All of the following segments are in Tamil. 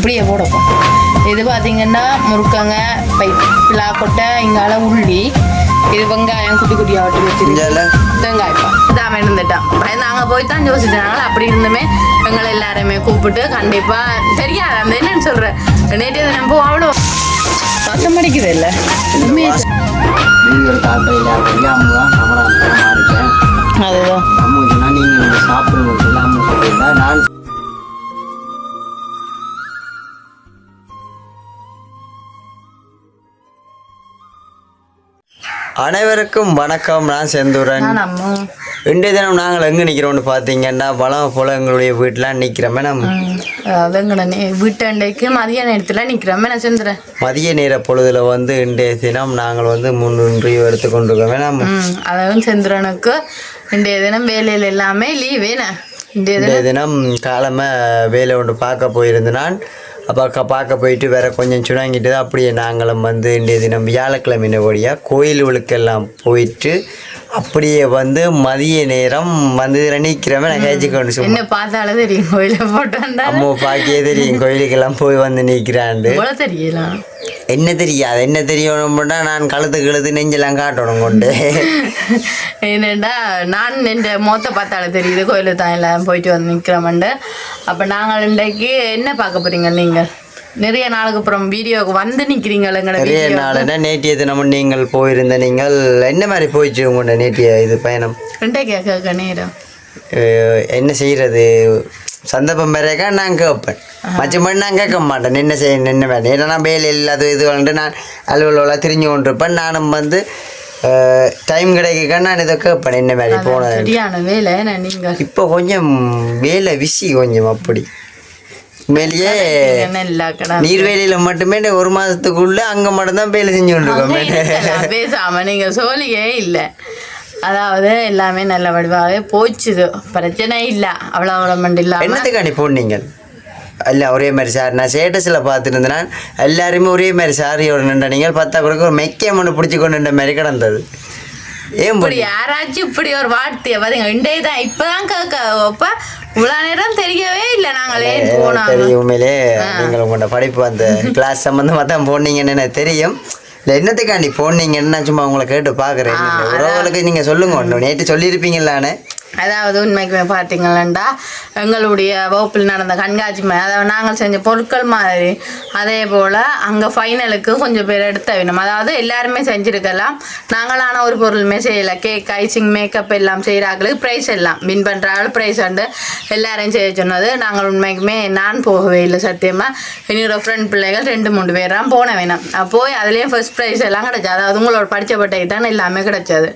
இப்படியே போடப்போம். இது பார்த்தீங்கன்னா முறுக்கங்க பிளாக்கொட்டை இங்கால உள்ளி இது வெங்காயம் குட்டி குட்டியாக வட்டி வச்சுருக்கேன் தேங்காய்ப்பா இதான் இருந்துட்டான் நாங்கள் போய் தான் யோசிச்சாங்களா அப்படி இருந்துமே எங்களை எல்லாருமே கூப்பிட்டு கண்டிப்பாக தெரியாது அந்த என்னன்னு சொல்கிறேன் நேற்று நம்ம அவ்வளோ சத்தம் அடிக்குது இல்லை அதுதான் நீங்கள் சாப்பிடுங்க நான் அனைவருக்கும் வணக்கம். நான் செந்தூரன். இன்றைய தினம் நாங்கள் எங்கே நிற்கிறோம்னு பார்த்தீங்கன்னா வளம் போல் எங்களுடைய வீட்டில் நிற்கிறோமே. நம்ம வீட்டாண்டைக்கு மதிய நேரத்தில் நிற்கிறோமே. நான் செந்துறேன் மதிய நேர பொழுதுல வந்து இன்றைய தினம் நாங்கள் வந்து முன்னின்று எடுத்துக்கொண்டிருக்கோமே. நம்ம அதாவது செந்துரனுக்கு இன்றைய தினம் வேலையில் எல்லாமே லீவேண்ணே. இன்றைய தினம் காலமாக வேலை ஒன்று பார்க்க போயிருந்து நான் பார்க்க போயிட்டு வேறு கொஞ்சம் சுணங்கிட்டு தான் அப்படியே நாங்களும் வந்து இன்றைய தினம் வியாழக்கிழமையினபடியாக கோயில்களுக்கெல்லாம் போயிட்டு அப்படியே வந்து மதிய நேரம் வந்து நிற்கிறோமே. நான் கேட்சிக்கொண்டு சும்மா பார்த்தாலும் தெரியும் கோயிலை போட்டோம் அம்மா பாக்கியே தெரியும் கோயிலுக்கெல்லாம் போய் வந்து நிற்கிறாண்டு தெரியலாம் என்ன தெரியாது என்ன தெரியணும்னா நான் கழுத்து நெஞ்செல்லாம் காட்டணும் கொண்டு என்னடா நான் என் மொத்த பார்த்தாலும் தெரியுது கோயிலு தான் எல்லாம் போயிட்டு வந்து நிற்கிறோம்ண்டு. அப்போ நாங்கள் இன்றைக்கு என்ன பார்க்க போறீங்க? நீங்கள் நிறைய நாளுக்கு அப்புறம் வீடியோவுக்கு வந்து நிற்கிறீங்களா? நிறைய நாள்னா நேற்றைய தினம் நீங்கள் போயிருந்த நீங்கள் என்ன மாதிரி போயிடுச்சு உங்களோட நேற்றைய இது பயணம்? கேட்க நேரம் என்ன செய்கிறது சந்தர்ப்பம் பிறக்கா நான் கேட்பேன் மற்றபடி நான் கேட்க மாட்டேன் என்ன செய்யணும் என்ன வேணும். ஏன்னா நான் வேலை இல்லாத இது வந்துட்டு நான் அலுவலெல்லாம் திரிஞ்சு கொண்டிருப்பேன். நானும் வந்து டைம் கிடைக்க நான் இதை கேட்பேன் என்ன வேலை போனது வேலை. நீங்கள் இப்போ கொஞ்சம் வேலை விசி கொஞ்சம் அப்படி மேலேயே நீர்வேலியில மட்டுமே ஒரு மாதத்துக்குள்ள அங்கே மட்டும்தான் வேலை செஞ்சு கொண்டிருக்கோம். பேசாம நீங்கள் சோழியே இல்லை. அதாவது எல்லாமே நல்ல வடிவாகவே போச்சுது, பிரச்சனை இல்லை. அவ்வளோ மண்டி இல்லை. என்னத்துக்காண்டி போனீங்க? இல்லை ஒரே மாதிரி சார் நான் ஸ்டேட்டஸில் பார்த்துருந்தேன் எல்லாருமே ஒரே மாதிரி சாரியோட நின்ற நீங்கள் பார்த்தா கூட ஒரு மெக்கியம் ஒன்று பிடிச்சி கொண்டு நின்ற மாதிரி கிடந்தது. ஏன் இப்படி யாராச்சும் இப்படி ஒரு வார்த்தையை பார்த்தீங்க இண்டே தான் இப்போதான் கேட்க இவ்வளோ நேரம் தெரியவே இல்லை. நாங்களே போனோம் தெரியும் உண்மையிலே நீங்கள் உங்களோட படிப்பு அந்த கிளாஸ் சம்மந்தமாக தான் போனீங்கன்னு எனக்கு தெரியும். இல்லை என்னத்துக்காண்டி போனீங்கன்னு நான் சும்மா உங்களை கேட்டு பார்க்குறேன். உறவுகளுக்கு நீங்கள் சொல்லுங்க ஒன்று நேற்று சொல்லியிருப்பீங்களானே. அதாவது உண்மைக்குமே பார்த்தீங்களா எங்களுடைய வகுப்பில் நடந்த கண்காட்சி அதாவது நாங்கள் செஞ்ச பொருட்கள் மாதிரி அதே போல் அங்கே ஃபைனலுக்கு கொஞ்சம் பேர் எடுத்த வேணும். அதாவது எல்லாருமே செஞ்சுருக்கலாம். நாங்களான ஒரு பொருளுமே செய்யலை. கேக் ஐசிங் மேக்கப் எல்லாம் செய்கிறாங்களுக்கு ப்ரைஸ் எல்லாம் வின் பண்ணுறாங்க ப்ரைஸ் வந்து எல்லாரையும் செய்ய சொன்னது. நாங்கள் உண்மைக்குமே நான் போகவே இல்லை சத்தியமாக. என்னோட ஃப்ரெண்ட் பிள்ளைகள் 2-3 பேர் தான் போன வேணும். போய் அதுலேயும் ஃபர்ஸ்ட் ப்ரைஸ் எல்லாம் கிடச்சி. அதாவது உங்களோட படித்த பட்டை தான் எல்லாமே கிடச்சது.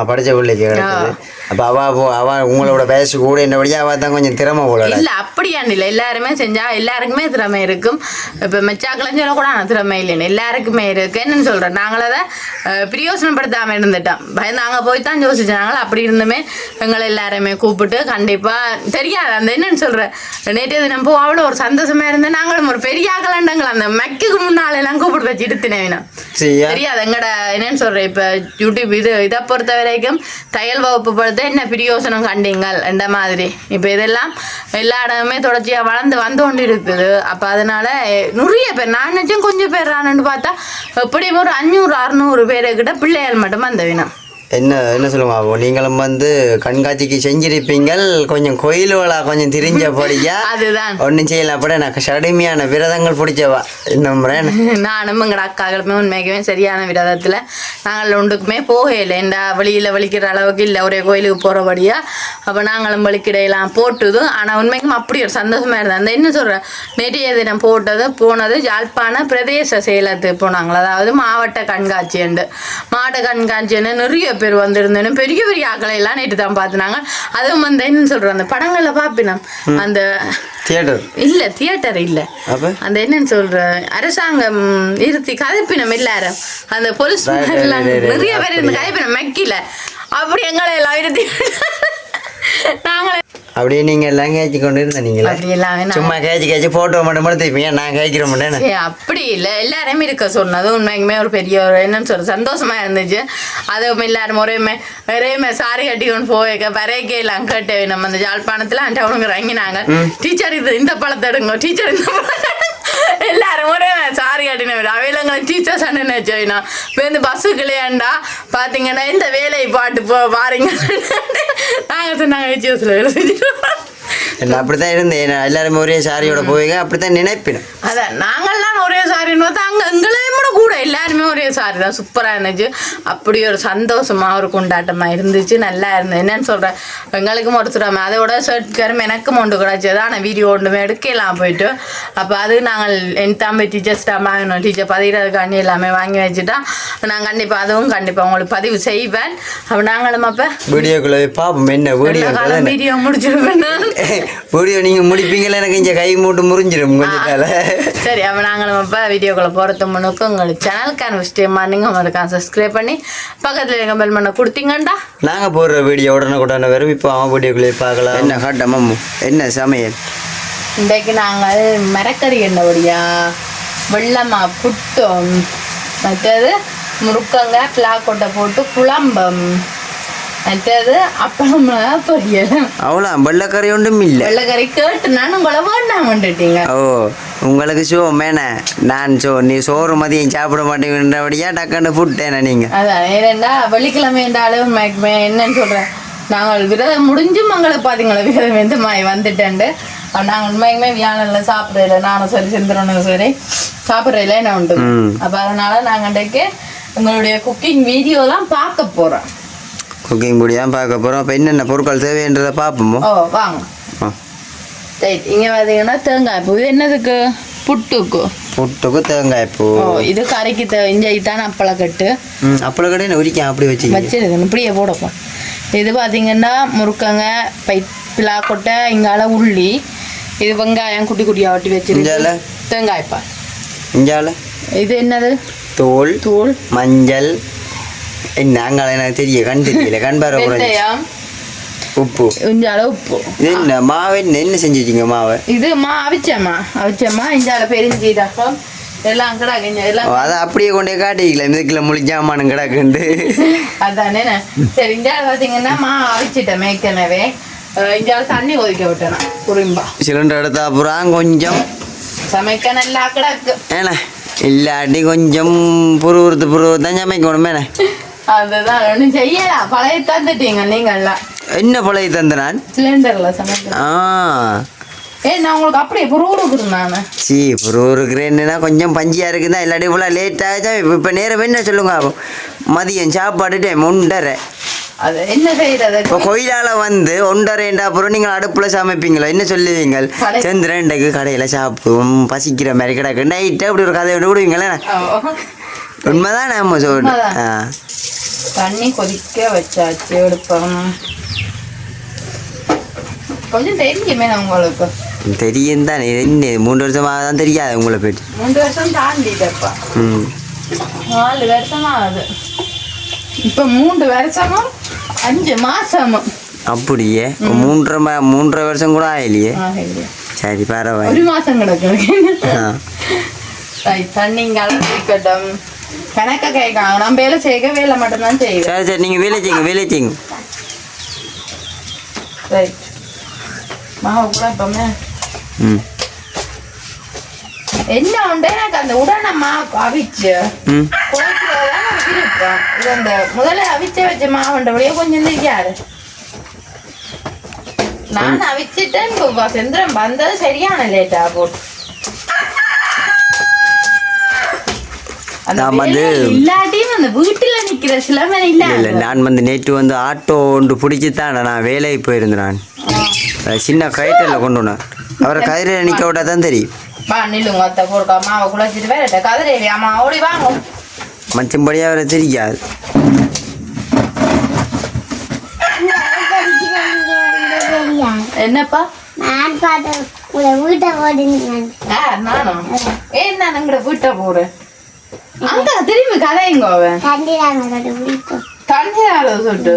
படித்த பிள்ளைக்கு கிடச்சது. அப்போ அவள் உங்களோட வயசு கூட என்னபடியா அவள் தான் கொஞ்சம் திறமை போல. இல்லை அப்படியாண்டு இல்லை, எல்லாருமே செஞ்சால் எல்லாருக்குமே திறமை இருக்கும். இப்போ மெச்சாக்கெல்லாம் சொல்லக்கூட திறமை இல்லைன்னு எல்லாருக்குமே இருக்குது. என்னன்னு சொல்கிறேன் நாங்கள் அதை பிரயோசனப்படுத்தாமல் இருந்துட்டோம். நாங்கள் போய் தான் யோசிச்சாங்களா அப்படி இருந்துமே எங்களை எல்லாருமே கூப்பிட்டு கண்டிப்பாக தெரியாது அந்த என்னன்னு சொல்கிறேன் நேற்று தினம் அவ்வளோ ஒரு சந்தோஷமாக இருந்தேன். நாங்களும் ஒரு பெரிய ஆக்கலாண்டாங்களா அந்த மெக்குக்கு முன்னாலெல்லாம் கூப்பிட்டு வச்சு எடுத்துனேன் தெரியாது. எங்களோட என்னன்னு சொல்கிறேன் இப்போ யூடியூப் இதை பொறுத்த வரைக்கும் தையல் வகுப்பு பொறுத்த என்ன பிரயோசனம் கண்டீங்கள் என்ற மாதிரி இப்போ இதெல்லாம் எல்லா இடமுமே தொடர்ச்சியாக வளர்ந்து வந்து கொண்டு இருக்குது. அப்போ அதனால நிறைய பேர் நான் நினச்சேன் கொஞ்சம் பேர் ஆனு பார்த்தா எப்படியும் ஒரு 500-600 பேருக்கிட்ட பிள்ளைகள் மட்டும் அந்த வினம். என்ன சொல்லுவாங்க நீங்களும் வந்து கண்காட்சிக்கு செஞ்சிருப்பீங்கள் கொஞ்சம் கோயில்களா கொஞ்சம் திரிஞ்சபடியா அதுதான் ஒன்றும் செய்யலாம். அப்படி எனக்கு கடுமையான விரதங்கள் பிடிச்சவா நம்புறேன். நானும் எங்கள் அக்காக்களுமே உண்மைக்குமே சரியான விரதத்தில் நாங்கள் ஒன்றுக்குமே போகலை. இந்த வெளியில் வலிக்கிற அளவுக்கு இல்லை ஒரே கோயிலுக்கு போகிறபடியா. அப்போ நாங்களும் வலிக்கிடையெல்லாம் போட்டுது. ஆனால் உண்மைக்கும் அப்படி ஒரு சந்தோஷமாக இருந்தது. அந்த என்ன சொல்கிறேன் நேற்றைய தினம் போனது யாழ்ப்பாண பிரதேச செயலத்துக்கு போனாங்களா. அதாவது மாவட்ட கண்காட்சி நிறைய பேர் வந்திருந்தேன்னு பெரிய பெரிய ஆக்களை எல்லாம் நேற்று தான் பார்த்துனாங்க. அதுவும் வந்து என்ன சொல்கிறோம் அந்த படங்களில் பார்ப்பினோம் அந்த தியேட்டர் இல்லை தியேட்டர் இல்லை அந்த என்னன்னு சொல்ற அரசாங்கம் இருத்தி கதைப்பினம் எல்லாரும் அந்த போலீஸ் நிறைய பேர் இருந்து கதைப்பினம் மெக்கில அப்படி எங்களை எல்லாம் இருத்தி நாங்களே அப்படியே நீங்க எல்லாம் கேச்சு கொண்டு இருந்தீங்களா? அப்படி எல்லாமே சும்மா கேச்சு போட்டோ மட்டும் எடுத்துப்பீங்க, நான் கேட்கிற மாட்டேன். அப்படி இல்லை, எல்லாருமே இருக்க சொன்னது உண்மைக்குமே ஒரு பெரிய ஒரு என்னன்னு சொல்ற சந்தோஷமா இருந்துச்சு. அதுவும் எல்லாரும் ஒரேமே சாரி கட்டிக்கொண்டு போய்க்க பறைக்கே எல்லாம் கட்ட நம்ம அந்த யாழ்ப்பாணத்துல டவுனுக்கு இறங்கினாங்க. டீச்சர் இது இந்த பழத்தை எடுங்க, டீச்சர் இந்த பழத்தை எல்லாரும் ஒரே சாரி கட்டின அவையிலங்களை டீச்சர்ஸ் நினைச்சோன்னா வந்து பஸ்ஸுக்குள்ளேண்டா பாத்தீங்கன்னா இந்த வேலையை பாட்டு பாருங்க நாங்க சொன்னாங்க ஹெச்எஸ்ல வேலை செஞ்சுட்டு அப்படித்தான் இருந்தேன். எல்லாருமே ஒரே சாரியோட போவீங்க, அப்படித்தான் நினைப்பினேன். அதான் நாங்கள்லாம் ஒரே சாரின்னு பார்த்தா அங்கே எங்களையும் கூட எல்லாருமே ஒரே சாரி தான். சூப்பராக இருந்துச்சு. அப்படி ஒரு சந்தோஷமா ஒரு கொண்டாட்டமாக இருந்துச்சு. நல்லா இருந்தது. என்னன்னு சொல்கிறேன், எங்களுக்கும் ஒரு திறமை அதோட ஷர்ட்காரும் எனக்கும் ஒன்று கிடச்சது. ஆனால் வீடியோ ஒன்றுமே எடுக்கலாம் போயிட்டு. அப்போ அது நாங்கள் என் தம்பி டீச்சர்ஸ்டா வாங்கணும், டீச்சர் பதிகிறதுக்காண்டி எல்லாமே வாங்கி வச்சுட்டா நான் கண்டிப்பாக அதுவும் கண்டிப்பாக உங்களுக்கு பதிவு செய்வேன். அப்போ நாங்களும் அப்போ வீடியோக்குள்ள பார்ப்போம். என்ன வீடியோ முடிச்சிருப்பேன் நான். வீடியோ நீங்க முடிப்பீங்களா? எனக்கு இங்க கை மூட்டு முறிஞ்சிடும் கொஞ்சத்தால. சரி, அப்போ நாங்களும் அப்போ வீடியோக்குள்ள போகிறது முன்னுக்கு உங்களுக்கு சேனலுக்கான விஷயமா நீங்கள் மறக்காம சப்ஸ்கிரைப் பண்ணி பக்கத்தில் எங்கள் பெல் பண்ண கொடுத்தீங்கண்டா நாங்கள் போடுற வீடியோ உடனே வரும். இப்போ அவன் வீடியோக்குள்ளே பார்க்கலாம். என்ன காட்டமாம், என்ன சமையல் இன்றைக்கு நாங்கள் மரக்கறி என்னபடியா வெள்ளமா புட்டும் மற்றது முருக்கங்க பிளாக்கொட்டை போட்டு குழம்பம் மற்றது அப்பளம் பொரியல். அவ்வளோ வெள்ளைக்கறி ஒன்றும் இல்லை. வெள்ளைக்கறி கேட்டு நான் உங்களை வேண்டாம் வந்துட்டீங்க. ஓ உங்களுக்கு ஷோ மேனே நான் நீ சோறு மதியம் சாப்பிட மாட்டேங்கிறபடியா டக்குன்னு புட்டேனா நீங்கள்? அதான் ஏன்னா வெள்ளிக்கிழமை என்றாலும் என்னன்னு சொல்கிறேன், நாங்கள் விரதம் முடிஞ்சும் எங்களுக்கு பார்த்தீங்களா விரதம் எந்த மாதிரி வந்துட்டேன்ட்டு. நாங்கள் உண்மையுமே வியாழனில் சாப்பிட்றதில்ல, நானும் சரி செந்துறனும் சரி சாப்பிட்றதில்ல என்ன உண்டு. அப்போ அதனால நாங்கள் இன்றைக்கு எங்களுடைய குக்கிங் வீடியோ தான் பார்க்க போகிறோம். குக்கிங் பொடி தான் பார்க்க போகிறோம். அப்போ என்னென்ன பொருட்கள் தேவைன்றதை பார்ப்போமோ? ஓ வாங்க. ரைட், இங்கே பார்த்தீங்கன்னா தேங்காய் பூ. இது என்னதுக்கு? புட்டுக்கு தேங்காய் பூ. இது கறிக்கு இஞ்சித்தான் அப்பளக்கட்டு. அப்பளக்கட்டு என்ன உரிக்க அப்படி வச்சிருக்கேன் இப்படியே போடப்போம். இது பார்த்தீங்கன்னா முருக்கங்க பிளாக்கொட்டை இங்கால உள்ளி, இது வெங்காயம் குட்டி குட்டியாக வட்டி வச்சிருக்கேன். தேங்காய்ப்பா இஞ்சால. இது என்னது? தூள் மஞ்சள். என்ன அங்கால எனக்கு தெரிய கண் தெரியல, கண் பார உப்பு இஞ்சால உப்பு. இது என்ன மாவு? என்ன செஞ்சு வச்சிங்க மாவை? இது அவிச்சம்மா இஞ்சால பெருஞ்சீரகம் எல்லாம் கிடாக்கு எல்லாம். அதை அப்படியே கொண்டே காட்டிக்கல இதுக்குள்ள முழிச்சாமானு கிடாக்குண்டு. அதானே. சரி, இஞ்சால பார்த்தீங்கன்னா அவிச்சிட்டேன் மேற்கனவே. இஞ்சால தண்ணி கொதிக்க விட்டேன் குறும்பா. சிலிண்டர் எடுத்தா அப்புறம் கொஞ்சம் சமைக்க நல்லா கிடக்கு. ஏன்னா இல்லாட்டி கொஞ்சம் புருவத்து தான் சமைக்கணும் மேலே. அதுதான் ஒன்றும் செய்யலாம். பழைய தந்துட்டீங்க நீங்கள்லாம். என்ன பழைய தந்து? நான் சிலிண்டர்ல சமைக்கிறேன். நான் உங்களுக்கு அப்படியே புருவுருக்குறேன். நான் புருவுருக்குறேன்னா கொஞ்சம் பஞ்சியா இருக்குதான். இல்லாட்டி இவ்வளோ லேட் ஆகிச்சா? இப்போ நேரம் என்ன சொல்லுங்க, மதியம் சாப்பாடு டைம் 1:30. அது என்ன செய்யறது? இப்போ கோயிலால வந்து 1:30 அப்புறம் நீங்கள் அடுப்புல சமைப்பீங்களா? என்ன சொல்லுவீங்க? சந்திரன்டைக்கு கடையில் சாப்பிடுவோம் பசிக்கிற மாதிரி கிடக்கு நைட்டு அப்படி ஒரு கதை விடுவீங்களே. உண்மைதான் நம்ம சொல்றோம். தண்ணி கொதிக்க வச்சாச்சு. எடுப்போம். கொஞ்சம் தெரியுமே உங்களுக்கு. தெரியும் தானே. என்ன 3 வருஷமாக தான் தெரியாது உங்களை போயிட்டு? 3 வருஷம் தாண்டிட்டப்பா. 4 வருஷமா ஆகுது. இப்போ 3 வருஷமும் 5 மாசமும். அப்படியே 3.5 வருஷம் கூட ஆகலையே. சரி பரவாயில்ல. 1 மாசம் கிடக்கு. தண்ணி கலந்துக்கட்டும். கணக்க கேட்காங்க. நான் வேலை செய்ய வேலை மட்டும்தான் செய்வேன். சரி சரி, நீங்கள் வேலை செய்யுங்க. ரைட், மாவு கூட இப்போமே என்ன உண்டு எனக்கு அந்த உடனே மாவு அவிச்சு இருப்பேன். இது அந்த முதல்ல அவிச்சே வச்ச மாவுண்டபடியே கொஞ்சம் தெரியாது. நான் அவிச்சுட்டேன். இப்போ செந்திரம் வந்தது சரியான லேட்டா போட்டு. நான் வந்து இல்லாட்டியும் அந்த வீட்டில் நிற்கிற சில பேர் இல்லை. நான் வந்து நேற்று வந்து ஆட்டோ ஒன்று பிடிச்சி தான் நான் வேலைக்கு போயிருந்தேன். நான் சின்ன கயிற்றில் கொண்டு வந்தேன். அவரை கயிறில் நிற்க விட்டா தான் தெரியும். நில்லுங்க அத்தை போடுக்கா மாவை குழச்சிட்டு வேற கதிரேவி அம்மா ஓடி வாங்க. மச்சம்படியாக அவரை தெரியாது. என்னப்பா? நானும் ஏன் நான் எங்கட வீட்டை போறேன். அங்க திரும்பி கதைங்க அவன் தண்ணி சொட்டு.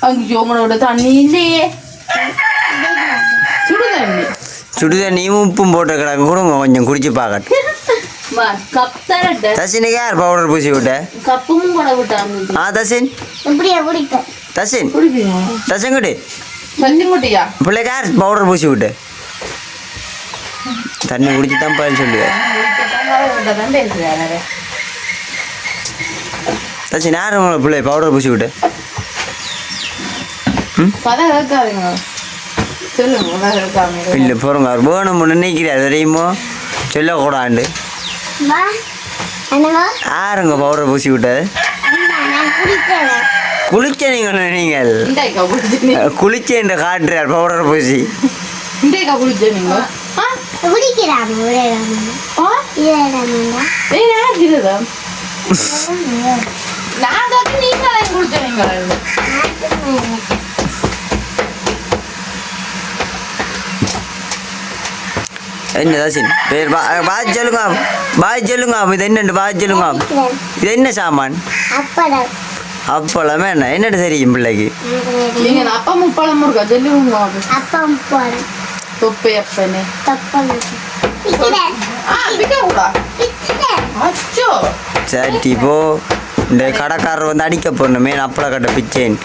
அங்கே உங்களோட தண்ணி இல்லையே. சுடுதண்ணி சுடுதண்ணியும் உப்பும் போட்டு கிடக்கு கொடுங்க கொஞ்சம் குடிச்சு பார்க்கட்டும். கப் தரட்ட தசினுக்கு யார் பவுடர் பூசி விட்ட? கப்பும் கூட விட்டாங்க. தசின் இப்படியே குடிப்பேன். தசின் குடிப்பீங்க தசின் குட்டி சந்தி முட்டியா பிள்ளைக்கு யார் பவுடர் பூசி விட்டு? தண்ணி குடிச்சு தான் பதில் சொல்லுவார். தசின் யார் உங்களை பிள்ளை பவுடர் பூசி விட்டு? பதம் கேட்காதுங்க சொல்லுங்க கேட்காங்க இல்லை போகிறோங்க அவர் வேணும்னு நினைக்கிறார் தெரியுமோ சொல்லக்கூடாண்டு. வா என்னவா யாருங்க பவுடர் பூசி விட்டது? நான் குடிக்கிறேன். குளிச்ச நீங்கள் இந்தாய்க்கா குடிச்சு குளிச்ச என்று காட்டுறார் பவுடர் பூசி. இந்தாய்க்கா குடிச்சு நீங்க குடிக்கிறான் ஒரே என்ன தாசின் பேர் பாய் சொல்லுங்க பாய் சொல்லுங்க இது என்னண்டு பாய் சொல்லுங்க இது என்ன சாமான்? அப்படம் அப்பளமே என்ன என்னட்டு தெரியும் பிள்ளைக்கு? நீங்க அப்பா முப்பழம் இருக்கா சொல்லுங்க அப்பம் போறேன் தொப்பை அப்பனே தப்பம் அச்சோ சரி போ இந்த கடைக்காரர் வந்து அடிக்க போடணுமே அப்பளை கட்ட பிச்சேன்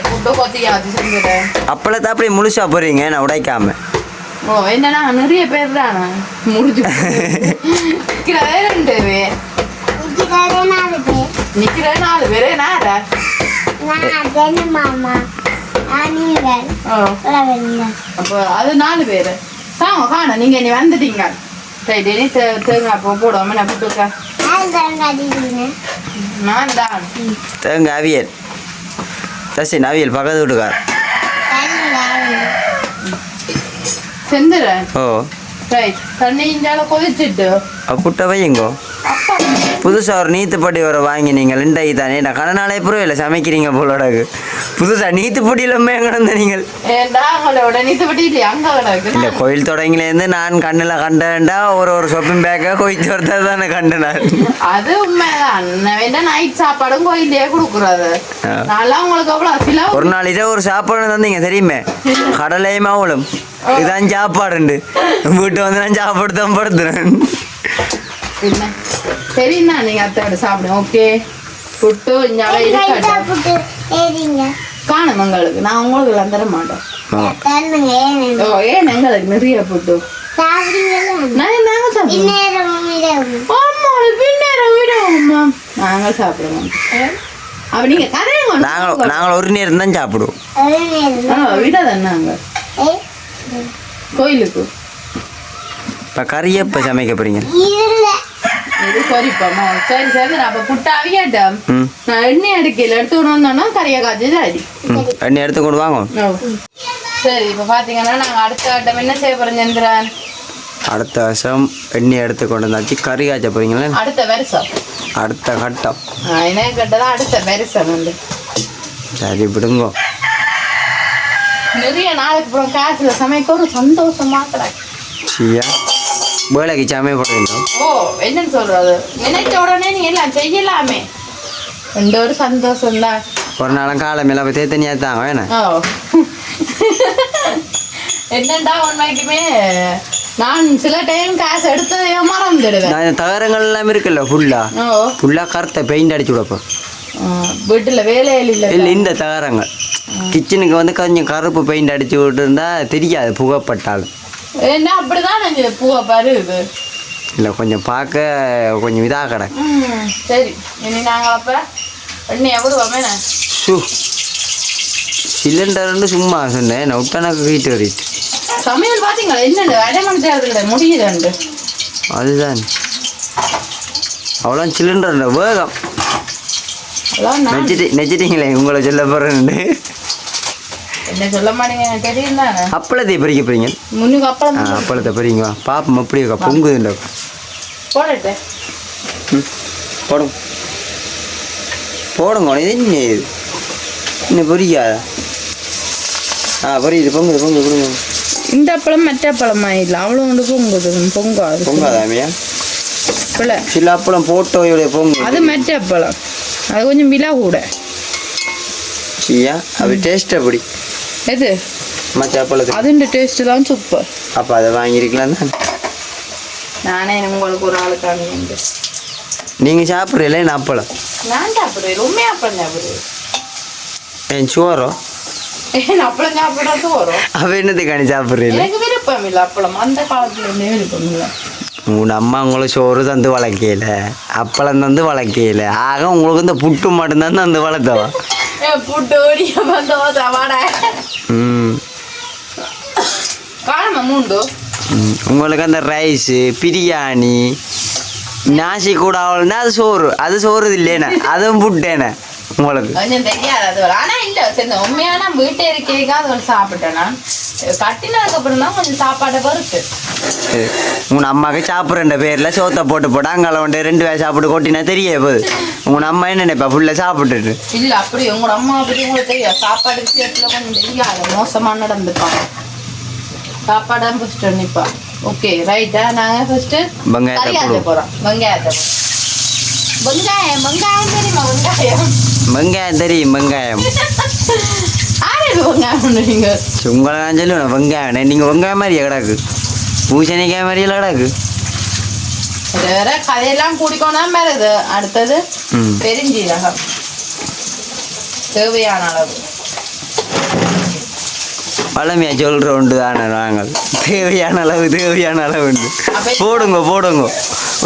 புட்டு கொத்தியாச்சு செஞ்சுட்டேன் அப்பளத்தை அப்படியே முழுசா போறீங்க நான் உடைக்காம. ஓ என்னன்னா நிறைய பேர் தானே முடிஞ்சு ரெண்டு பேர் நிக்கிற 4 பேரு நாரா மாமா அப்போ அது 4 பேரு சாங்க காண நீங்க நீ வந்துட்டீங்க சரி நீ தேங்காய் போடுவோம் நான் புட்டுக்கா நான் தான் தேங்க அவியல் தசின் அவியல் பக்கத்து வீட்டுக்கார் செந்துறேன் ஓ ரைட் தண்ணி இஞ்சால கொதிச்சுட்டு புட்ட வையுங்கோ அப்பா புதுசாக ஒரு நீத்துப்பட்டி வர வாங்கி நீங்கள் இண்டாகி தானே நான் கடனாலே புறம் இல்லை சமைக்கிறீங்க போலோடக்கு புதுசாக நீத்துப்பட்டியிலுமே கிடந்த நீங்கள் நாங்களோட நீத்துப்பட்டி இல்லையா அங்கே கிடக்கு இல்லை கோயில் தொடங்கிலேருந்து நான் கண்ணில் கண்டேன்டா ஒரு ஷாப்பிங் பேக்காக கோயில் ஒருத்தர் தானே கண்டேன். அது உண்மைதான் வேண்டாம் நைட் சாப்பாடும் கோயிலே கொடுக்குறது நல்லா உங்களுக்கு அவ்வளோ சில ஒரு நாள் இதே ஒரு சாப்பாடு தந்தீங்க தெரியுமே கடலையும் அவளும் இதான் சாப்பாடுண்டு வீட்டு வந்து நான் சாப்பாடு தான் படுத்துறேன். என்ன சரிண்ணா நீங்க அத்தையோட சாப்பிடுங்க ஓகே புட்டு இஞ்சால காணும் எங்களுக்கு நான் உங்களுக்கு எல்லாம் தர மாட்டோம். ஓ ஏன் எங்களுக்கு நிறைய புட்டு நாங்க சாப்பிடுவோம் பின்னேரம் விடுவோம்மா நாங்கள் சாப்பிடுவோம் அப்ப நீங்க கதையுங்க நாங்கள் ஒரு நேரம் தான் சாப்பிடுவோம் விடாதான் நாங்க கோயிலுக்கு இப்போ கறி எப்போ சமைக்க போறீங்க? இது பொரிப்போமா சரி சரி நான் அப்போ புட்டு அவியாட்டம் நான் எண்ணெய் எடுக்கல எடுத்து கொண்டு வந்தோன்னா கறியை காய்ச்சி சரி எண்ணெய் எடுத்து கொண்டு வாங்க. சரி இப்போ பார்த்தீங்கன்னா நாங்கள் அடுத்த கட்டம் என்ன செய்ய போகிறோம் சந்திரன்? அடுத்த வருஷம் எண்ணெய் எடுத்து கொண்டு வந்தாச்சு கறி காய்ச்ச போறீங்களா? அடுத்த வருஷம் அடுத்த கட்டம் என்ன கட்டதான் அடுத்த வருஷம் வந்து சரி விடுங்க. நிறைய நாளைக்கு அப்புறம் காசுல சமைக்க ஒரு சந்தோஷமா கிடக்கு. சரியா வேலைக்கு சமைய போடுறீங்க? ஓ என்னன்னு சொல்றது நினைச்ச உடனே நீ எல்லாம் செய்யலாமே எந்த ஒரு சந்தோஷம் தான். ஒரு நாளும் காலமேல போய் தேத்தனியா தாங்க வேணாம். ஓ என்னண்டா உண்மைக்குமே நான் சில டைம் காசு எடுத்ததே மறந்துடுவேன். நான் தகரங்கள் எல்லாம் இருக்குல்ல ஃபுல்லா கருத்தை பெயிண்ட் அடிச்சு விடப்போ வீட்டுல வேலையில் இல்லை இல்லை இந்த தகரங்கள் கிச்சனுக்கு வந்து கொஞ்சம் கருப்பு பெயிண்ட் அடிச்சு விட்டு இருந்தா தெரியாது புகைப்பட்டாலும். என்ன அப்படிதான் நினைச்சது பூவை பாரு இது இல்லை கொஞ்சம் பார்க்க கொஞ்சம் இதாக கடை. சரி இனி நாங்கள் அப்போ எண்ணெய் எவ்வளோமே ஷூ சிலிண்டர்னு சும்மா சொன்னேன் நான் விட்டனாக்கு வீட்டு வரிட்டு சமையல் பார்த்தீங்களா என்னண்டு அடைமணி தேர்தல முடியுதுண்டு அதுதான் அவ்வளோ சிலிண்டர் வேகம் நெச்சிட்டீங்களே உங்களை சொல்ல போகிறேன்னு என்ன சொல்ல மாட்டீங்க தெரியும் தானே. அப்பளத்தை பறிக்க போறீங்க முன்னுக்கு அப்பளம் அப்பளத்தை பறிங்க பாப்பம் அப்படி இருக்கா பொங்குதுண்டா போடட்டே போடுங்க போடுங்க இது என்ன இது இன்னும் பொரிக்காதா? பொரியுது பொங்குது பொங்கு கொடுங்க. இந்த அப்பளம் மற்ற அப்பளமா இல்லை அவ்வளோ ஒன்று பொங்குது பொங்காது பொங்காதாமையா? இல்லை சில அப்பளம் போட்டோடைய பொங்கு அது மற்ற அப்பளம் அது கொஞ்சம் விலை கூட. சரியா அது டேஸ்ட் அப்படி எது மச்சாப்பழத்துக்கு அதுண்ட டேஸ்ட் தான் சூப்பர். அப்போ அதை வாங்கியிருக்கலாம் தான். நானே உங்களுக்கு ஒரு ஆளுக்காக நீங்கள் சாப்பிட்றீங்களே என்ன அப்பளம்? நான் சாப்பிடுறேன், உண்மையா அப்பளம் சாப்பிடுறேன். என் சோறோ ஏன் அப்பளம் சாப்பிடாது வரும்? அவ என்னத்துக்காண்டி சாப்பிட்றீங்களே? எனக்கு விருப்பம் இல்லை அப்பளம், அந்த காலத்துல இருந்தே விருப்பம் இல்லை. உங்கள் அம்மா உங்களுக்கு சோறு தந்து வளர்க்கையில, அப்பளம் தந்து வளர்க்கையில, ஆக உங்களுக்கு இந்த புட்டு மட்டும்தான் தந்து வளர்த்தவா. புட்டு ஓடிய வந்தோம் வாட காலமா மூண்டு. உங்களுக்கு அந்த ரைஸு பிரியாணி நாசி கூட ஆகலன்னா அது சோறு இல்லைண்ணே, அதுவும் புட்டேண்ணே உங்களுக்கு கொஞ்சம் தெரியாது அது. ஆனா இல்ல சரி, உண்மையான வீட்டை இருக்கேக்கா அது ஒரு சாப்பிட்டேன். நான் கட்டினதுக்கு அப்புறம் தான் கொஞ்சம் சாப்பாடை பொறுத்து. உங்கள் அம்மாவுக்கு சாப்பிட்ற பேரில் சோத்தை போட்டு அங்கே வந்து 2 வேலை சாப்பிட்டு கொட்டினா தெரிய போகுது. உங்கள் அம்மா என்ன நினைப்பா ஃபுல்லாக சாப்பிட்டுட்டு? இல்ல அப்படி உங்களோட அம்மா பத்தி உங்களுக்கு தெரியாது. சாப்பாடு விஷயத்துல கொஞ்சம் தெரியாது, மோசமா நடந்துப்பாங்க. சாப்பாடு தான் ஃபர்ஸ்ட் நிப்பா. ஓகே ரைட்டா, நாங்க ஃபர்ஸ்ட் வெங்காயத்தை போறோம். வெங்காயம் தெரியுமா? வெங்காயம் தெரியும். வெங்காயம் ஆறு வெங்காயம் நீங்க உங்களை நான் சொல்லுவேன் வெங்காயம். நீங்கள் வெங்காயம் மாதிரியே கிடக்கு, பூசணிக்காய் மாதிரியெல்லாம் கிடக்கு. வேற கதையெல்லாம் கூடிக்கோனா மேலது. அடுத்தது பெருஞ்சீரகம் தேவையான அளவு. பழமையா சொல்கிற உண்டு தானே நாங்கள். தேவையான அளவு உண்டு. போடுங்க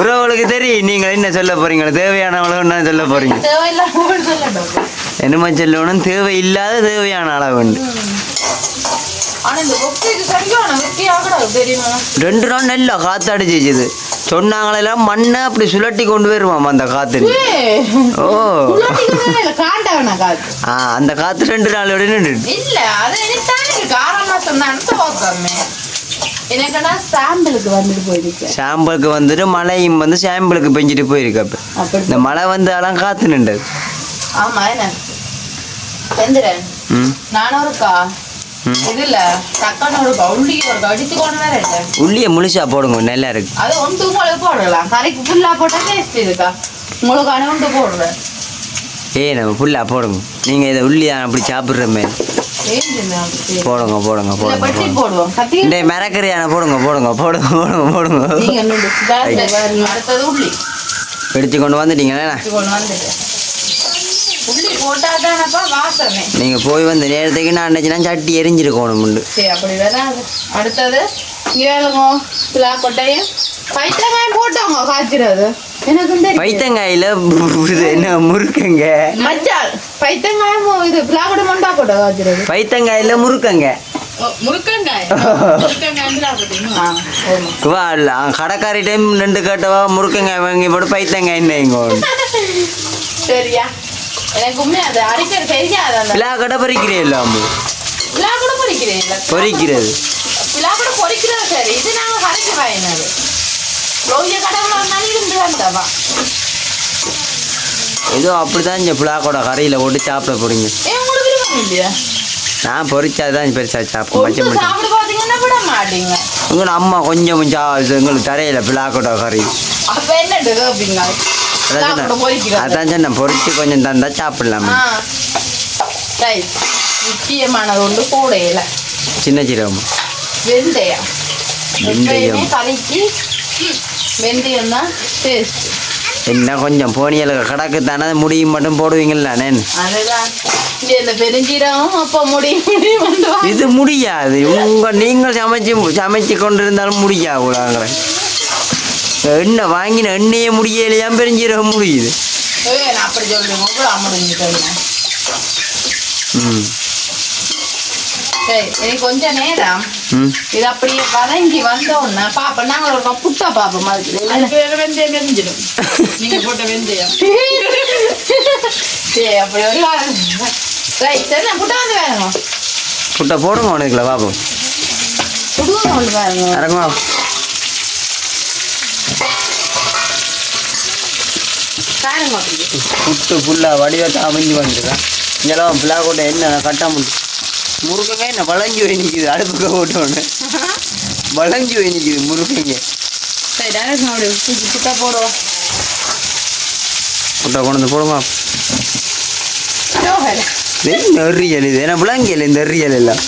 உறவுகளுக்கு தெரியும் நீங்கள் என்ன சொல்ல போறீங்க. தேவையான அளவுன்னு சொல்ல போறீங்க. என்னமா சொல்லணும்? தேவையில்லாத தேவையான அளவு உண்டு. 2 நாள் நல்லா காற்று அடிச்சிச்சுது சொன்னாங்களெல்லாம். மண்ணை அப்படி சுழட்டி கொண்டு வருவாமா அந்த காற்று. ஓ அந்த காற்று 2 நாளோட நின்று சாம்பிளுக்கு வந்துட்டு மழையும் வந்து சாம்பிளுக்கு பெஞ்சிட்டு போயிருக்கு. அப்ப இந்த மழை வந்து அதெல்லாம் காத்து நின்றது. ஆமா என்ன நானூறுக்கா இதுல தக்காளி ஒரு அடிச்சு கொண்டு வரேன். உள்ளிய முழுசா போடுங்க, நல்லா இருக்கு. அது ஒன்று உங்களுக்கு போடலாம், கறிக்கு ஃபுல்லா போட்டா டேஸ்ட் இருக்கா உங்களுக்கு ஒன்று போடுறேன். நம்ம ஃபுல்லா போடுங்க. நீங்க இதை உள்ளி அப்படி சாப்பிடுற மாதிரி போடுங்க. இந்த மரக்கறியான போடுங்க. எடுத்து கொண்டு வந்துட்டீங்களா? நீங்க போய் வந்த நேரத்துக்கு நான் நினைச்சுனா சட்டி எரிஞ்சிருக்கணும். அடுத்தது பைத்தங்காயம் போட்டவங்க காய்ச்சிறது. பைத்தங்காயில என்ன முறுக்கங்க மச்சால் பைத்தங்காயம் இது பிளாகோட மண்டா போட்ட காய்ச்சிறது. பைத்தங்காயில முறுக்கங்க கடைக்காரி டைம் 2 கட்டவா முறுக்கங்காய் வாங்கி போட்டு பைத்தங்காய் என்ன சரியா? எனக்கு உண்மையா அது அடிக்கிறது தெரியாது. பிளாகடை பொறிக்கிறீல்ல? பொறிக்கிறது சரி. இது நாங்க கரைச்சி வாங்கினது ஏதோ அப்படிதான் இந்த பிளாக்கோட கரையில போட்டு சாப்பிட போறீங்க. நான் பொறிச்சாதான் பெருசா சாப்பிட மாட்டீங்க. உங்க அம்மா கொஞ்சம் எங்களுக்கு தரையில பிளாக்கோட கறி அதான் சொன்ன பொறிச்சு கொஞ்சம் தந்தா சாப்பிடலாம். முக்கியமானது ஒன்று கூடையில சின்ன சீரகம் வெந்தயம். வெந்தயம் தான் டேஸ்ட். என்ன கொஞ்சம் போனியலுக்கு கடக்கு தானே முடியும் மட்டும் போடுவீங்களானே? அதுதான் இந்த பெருஞ்சீரகம் அப்போ முடியும். இது முடியாது. நீங்கள் சமைச்சு கொண்டிருந்தாலும் முடியாது. எண்ணெய் வாங்கின எண்ணெயே முடியலையா பெருஞ்சீரகம் முடியுது. அப்படி சொல்லுங்க. சரி கொஞ்ச நேரம் இது அப்படியே வதங்கி வந்தோன்னா பாப்பா நாங்கள் ஒரு புட்டா பாப்போம். வெந்தயம் வெஞ்சிடும் நீங்க போட்ட வெந்தயம். சரி அப்படி ஒரு சரி புட்டா வந்து வேணுமா? புட்டா போடுங்க உனக்குல பாப்போம். புடுங்க ஒன்று வேணுங்க இறங்குமா? புட்டு ஃபுல்லாக வடிவத்தை அமைஞ்சு வந்துருக்கேன். இங்கெல்லாம் பிளாக்கோட்டை என்ன கட்டாமல் முருகங்க என்ன வளைஞ்சு போய் நிற்கிது. அடுப்புக்க போட்டோன்னு வளைஞ்சு போய் நிற்கிது முருகங்க. புட்டா போடுவோம். புட்டா கொண்டு வந்து போடுமா? நெறியல் இது என்ன விளங்கியல் இந்த எறியல் எல்லாம்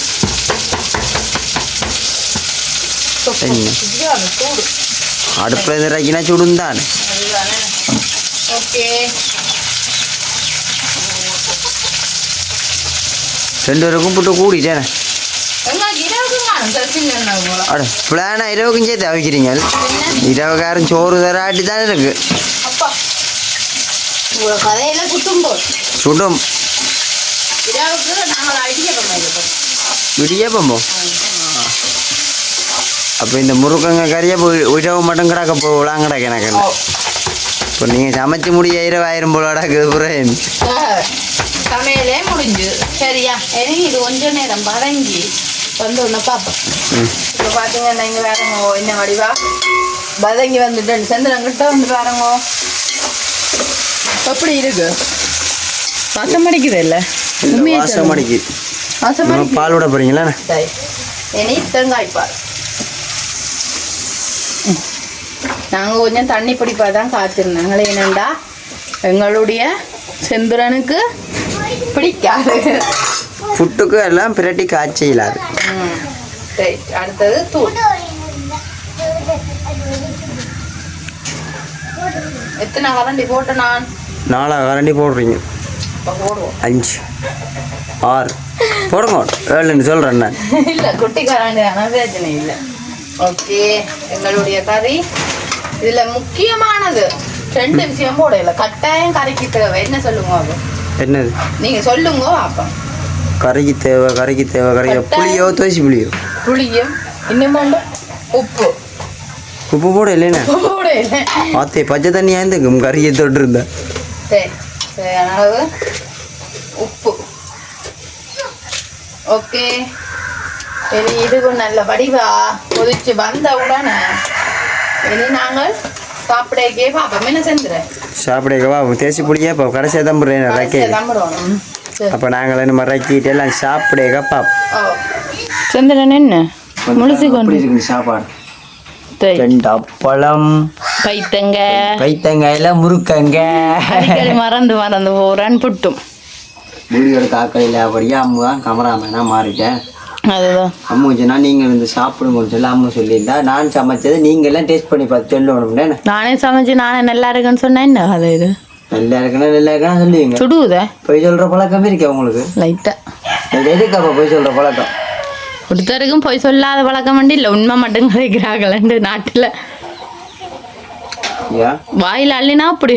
அடுப்பில் இறக்கினா சுடுந்தான். ஓகே 2 பேருக்கும் புட்டு கூடிட்டேனே. அட பிளானா இரவுக்கும் சேர்த்து அவிக்கிறீங்க. இரவுக்காரன் சோறு தராட்டி தானே இருக்கு. சுடும் இடியப்பமோ? அப்போ இந்த முருக்கங்க கறியை இரவு மட்டும் கிடக்க போகலாம் கிடக்கு எனக்கு. இப்போ நீங்கள் சமைச்சு முடிய 20,000 போல கிடக்குது புறேன். சமையலே முடிஞ்சு சரியா? எனக்கு இது கொஞ்சம் நேரம் பதங்கி வந்து ஒன்று பார்ப்போம். இப்போ பார்த்தீங்கன்னா இங்கே வேறங்க என்ன வடிவா பதங்கி வந்துட்டு செந்திரங்கிட்ட வந்து பாருங்க எப்படி இருக்கு. வாசம் அடிக்குது இல்லை? வாசம் அடிக்குது. வாசம் அடிக்குது. பால் விட போறீங்களா? சரி இனி தேங்காய் பால். நாங்கள் கொஞ்சம் தண்ணி பிடிப்பா தான் காத்திருந்தாங்களே. என்னண்டா எங்களுடைய செந்துரனுக்கு பிடிக்காது. புட்டுக்கு எல்லாம் பிரட்டி காய்ச்ச இல்லாது. சரி அடுத்தது தூள். எத்தனை கரண்டி போட்டு நான் 4 கரண்டி போடுறீங்க. இப்போ போடுவோம் 5 6 போடுங்க. 7ன்னு சொல்கிறேன் நான். இல்லை குட்டி கரண்டி ஆனால் பிரச்சனை இல்லை. ஓகே எங்களுடைய கறி இதில் முக்கியமானது 2 விஷயம் போடல. கட்டாயம் கறிக்கு தேவை. என்ன சொல்லுங்க அது? என்னது? நீங்கள் சொல்லுங்க அப்போ. கறிக்கு தேவை புளியோ தோசி புளியோ? புளியும் இன்னும் உப்பு. உப்பு போட இல்லைண்ணே. உப்பு கூட இல்லை. பார்த்தே பச்சை தண்ணியாக இருந்துக்கும் கறியை தொட்டு இருந்தா. சரி சரி அளவு உப்பு. ஓகே இனி இதுக்கும் நல்ல வடிவா கொதிச்சு வந்த உடனே இனி நாங்கள் சாப்பிடக்கே பார்ப்போம். என்ன செஞ்சுறேன் சாப்பிடக்கவா தேசி புளியா இப்போ கடைசியாக தான் போடுறேன் ரக்கே. தம்பிடுவோம். அப்போ நாங்கள் என்ன ரக்கிட்டு எல்லாம் சாப்பிடக்க பார்ப்போம். சந்திரன் என்ன முழுசி கொண்டு இருக்கு சாப்பாடு. 2 அப்பளம் பைத்தங்காயில முறுக்கங்க மறந்து போறான்னு புட்டும். முடியோட காக்கலையில் அப்படியே அம்மு தான் கமராமேனாக மாறிட்டேன். அதுதான் அம்மு சொன்னா நீங்கள் இருந்து சாப்பிடுங்கன்னு சொல்லி அம்மு சொல்லியிருந்தா நான் சமைச்சது நீங்கள் எல்லாம் டேஸ்ட் பண்ணி பார்த்து சொல்லணும்னே. நானே சமைச்சு நானே நல்லா இருக்குன்னு சொன்னேன். என்ன அது இது நல்லா இருக்குன்னா சொல்லுவீங்க. சுடுவுதே போய் சொல்கிற பழக்கம் இருக்கா உங்களுக்கு? லைட்டாக எதுக்காப்பா போய் சொல்கிற பழக்கம்? ஒருத்தருக்கும் போய் சொல்லாத பழக்கம் வண்டி இல்லை. உண்மை மட்டும் கதைக்கிறாங்களே நாட்டில். வாயில் அள்ளினா அப்படி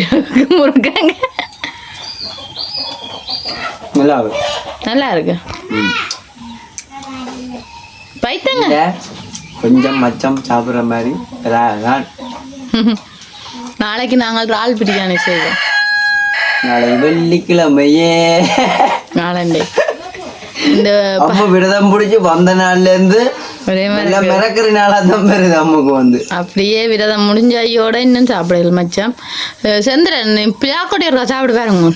முறுக்காங்க. நல்லா இருக்கு பைத்தங்க. கொஞ்சம் மச்சம் சாப்பிட்ற மாதிரி நாளைக்கு நாங்கள் இறால் பிரியாணி செய்வோம். நாளைக்கு வெள்ளிக்கிழமையே நாளண்டே இந்த அம்மா விரதம் பிடிச்சி வந்த நாள்லேருந்து ஒரே மாதிரி மிரக்கிற நாளாக தான் வருது அம்முக்கு வந்து. அப்படியே விரதம் முடிஞ்ச ஐயோட இன்னும் சாப்பிடல மச்சான். செந்திரன் பிளாக்கொடி இருக்கா சாப்பிடு பாருங்க.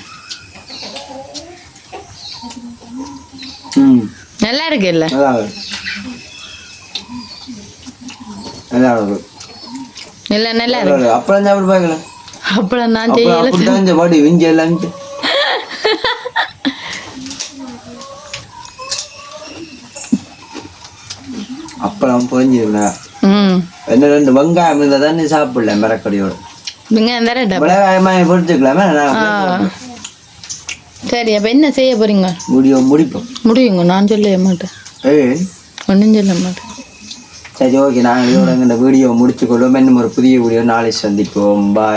நல்லா இருக்கு இல்லை? இல்லை நல்லா இருக்கு. அப்புறம் சாப்பிட்டு பார்க்கலாம். அப்புறம் நான் செய்யல பாடி விஞ்சி எல்லாம் அப்பளம் பொரிஞ்சிருந்தா என்ன 2 வெங்காயம் இருந்தால் தான் நீ சாப்பிடல மிரக்கடியோட. வெங்காயமாக பொரிச்சுக்கலாமே. சரி அப்போ என்ன செய்ய போறீங்க? முடியுங்க. நான் சொல்ல மாட்டேன். ஒன்றும் சொல்ல மாட்டேன். சரி ஓகே நாங்கள் இதோட இந்த வீடியோ முடிச்சுக்கொள்வோம். இன்னும் ஒரு புதிய வீடியோ நாளை சந்திப்போம். பாய்.